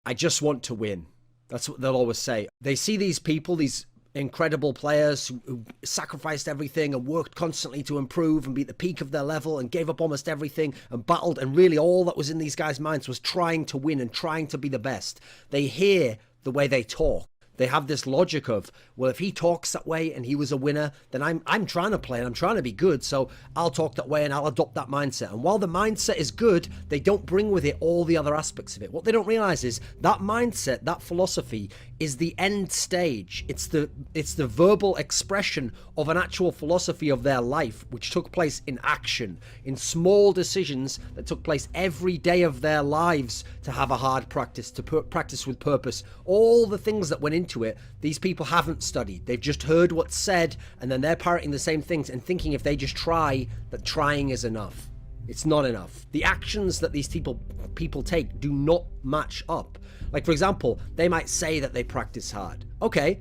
I just want to win. That's what they'll always say. They see these people, these incredible players who sacrificed everything and worked constantly to improve and be at the peak of their level and gave up almost everything and battled, and really all that was in these guys' minds was trying to win and trying to be the best. They hear the way they talk. They have this logic of, well, if he talks that way and he was a winner, then I'm trying to play and I'm trying to be good, so I'll talk that way and I'll adopt that mindset. And while the mindset is good, they don't bring with it all the other aspects of it. What they don't realize is that mindset, that philosophy, is the end stage. It's the verbal expression of an actual philosophy of their life, which took place in action, in small decisions that took place every day of their lives, to have a hard practice, to practice with purpose. All the things that went into it, these people haven't studied. They've just heard what's said, and then they're parroting the same things and thinking if they just try, that trying is enough. It's not enough. The actions that these people take do not match up. Like, for example, they might say that they practice hard. Okay,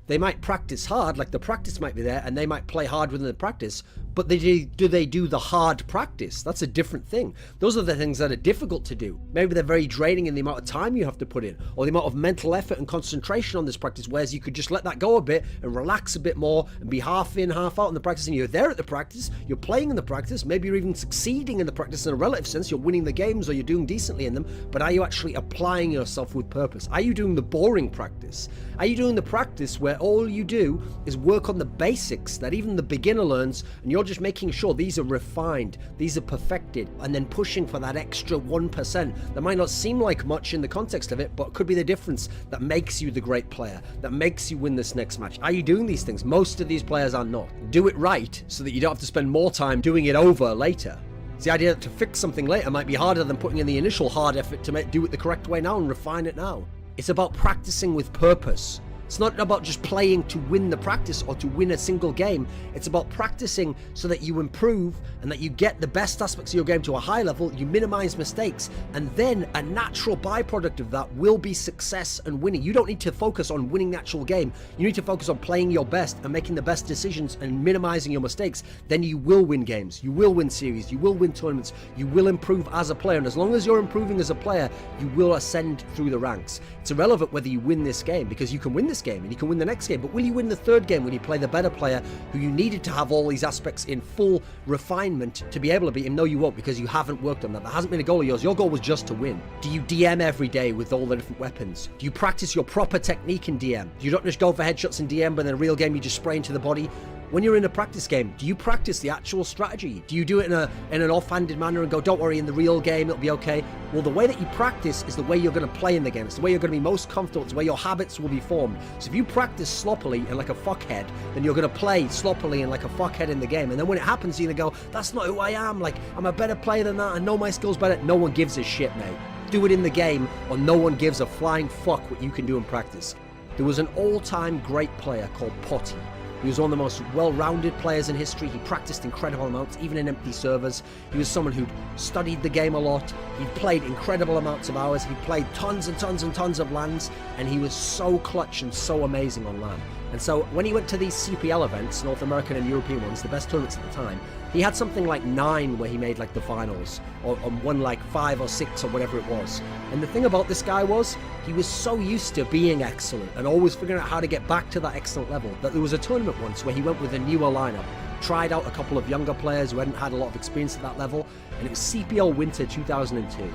they might practice hard, like the practice might be there, and they might play hard within the practice, but do they do the hard practice? That's a different thing. Those are the things that are difficult to do. Maybe they're very draining in the amount of time you have to put in, or the amount of mental effort and concentration on this practice, whereas you could just let that go a bit and relax a bit more and be half in, half out in the practice, and you're there at the practice, you're playing in the practice, maybe you're even succeeding in the practice in a relative sense, you're winning the games or you're doing decently in them, but are you actually applying yourself with purpose? Are you doing the boring practice? Are you doing the practice where all you do is work on the basics that even the beginner learns, and you're just making sure these are refined, these are perfected, and then pushing for that extra 1% that might not seem like much in the context of it, but could be the difference that makes you the great player, that makes you win this next match? Are you doing these things? Most of these players are not. Do it right so that you don't have to spend more time doing it over later. It's the idea that to fix something later might be harder than putting in the initial hard effort to do it the correct way now and refine it now. It's about practicing with purpose. It's not about just playing to win the practice or to win a single game. It's about practicing so that you improve and that you get the best aspects of your game to a high level, you minimize mistakes, and then a natural byproduct of that will be success and winning. You don't need to focus on winning the actual game. You need to focus on playing your best and making the best decisions and minimizing your mistakes. Then you will win games, you will win series, you will win tournaments, you will improve as a player, and as long as you're improving as a player, you will ascend through the ranks. It's irrelevant whether you win this game, because you can win this game and you can win the next game, but will you win the third game when you play the better player who you needed to have all these aspects in full refinement to be able to beat him? No, you won't, because you haven't worked on that. That hasn't been a goal of yours. Your goal was just to win. Do you DM every day with all the different weapons? Do you practice your proper technique in DM? You don't just go for headshots in DM, but in a real game you just spray into the body? When you're in a practice game, do you practice the actual strategy? Do you do it in an offhanded manner and go, don't worry, in the real game it'll be okay? Well, the way that you practice is the way you're going to play in the game. It's the way you're going to be most comfortable. It's the way your habits will be formed. So if you practice sloppily and like a fuckhead, then you're going to play sloppily and like a fuckhead in the game. And then when it happens, you're going to go, that's not who I am. Like, I'm a better player than that. I know my skills better. No one gives a shit, mate. Do it in the game, or no one gives a flying fuck what you can do in practice. There was an all-time great player called Potty. He was one of the most well-rounded players in history. He practiced incredible amounts, even in empty servers. He was someone who'd studied the game a lot. He'd played incredible amounts of hours. He played tons and tons and tons of LANs, and he was so clutch and so amazing on LAN. And so when he went to these CPL events, North American and European ones, the best tournaments at the time, he had something like 9 where he made like the finals, or won like 5 or 6 or whatever it was. And the thing about this guy was, he was so used to being excellent and always figuring out how to get back to that excellent level that there was a tournament once where he went with a newer lineup, tried out a couple of younger players who hadn't had a lot of experience at that level, and it was CPL Winter 2002.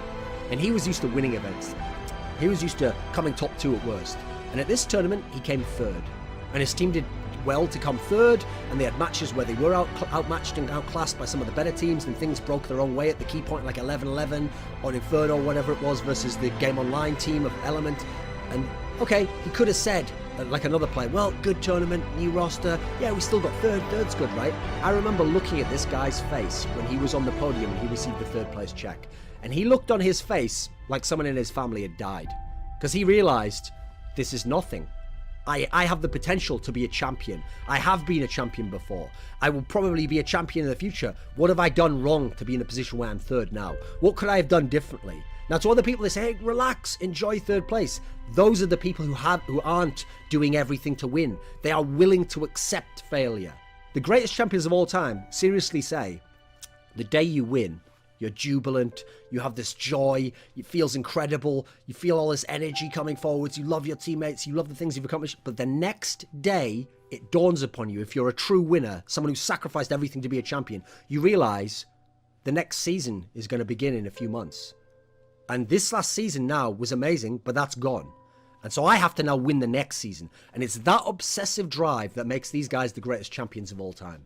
And he was used to winning events. He was used to coming top 2 at worst. And at this tournament, he came 3rd. And his team did well to come 3rd, and they had matches where they were outmatched and outclassed by some of the better teams, and things broke their own way at the key point, like 11-11 on Inferno, whatever it was, versus the Game Online team of Element. And okay, he could have said, like another player, well, good tournament, new roster, yeah, we still got 3rd, 3rd's good, right? I remember looking at this guy's face when he was on the podium and he received the 3rd place check, and he looked on his face like someone in his family had died, because he realized, this is nothing. I have the potential to be a champion. I have been a champion before. I will probably be a champion in the future. What have I done wrong to be in a position where I'm 3rd now? What could I have done differently? Now, to other people, they say, hey, relax, enjoy 3rd place. Those are the people who aren't doing everything to win. They are willing to accept failure. The greatest champions of all time seriously say, the day you win you're jubilant, you have this joy, it feels incredible, you feel all this energy coming forwards, you love your teammates, you love the things you've accomplished, but the next day, it dawns upon you, if you're a true winner, someone who sacrificed everything to be a champion, you realize the next season is going to begin in a few months. And this last season now was amazing, but that's gone. And so I have to now win the next season. And it's that obsessive drive that makes these guys the greatest champions of all time.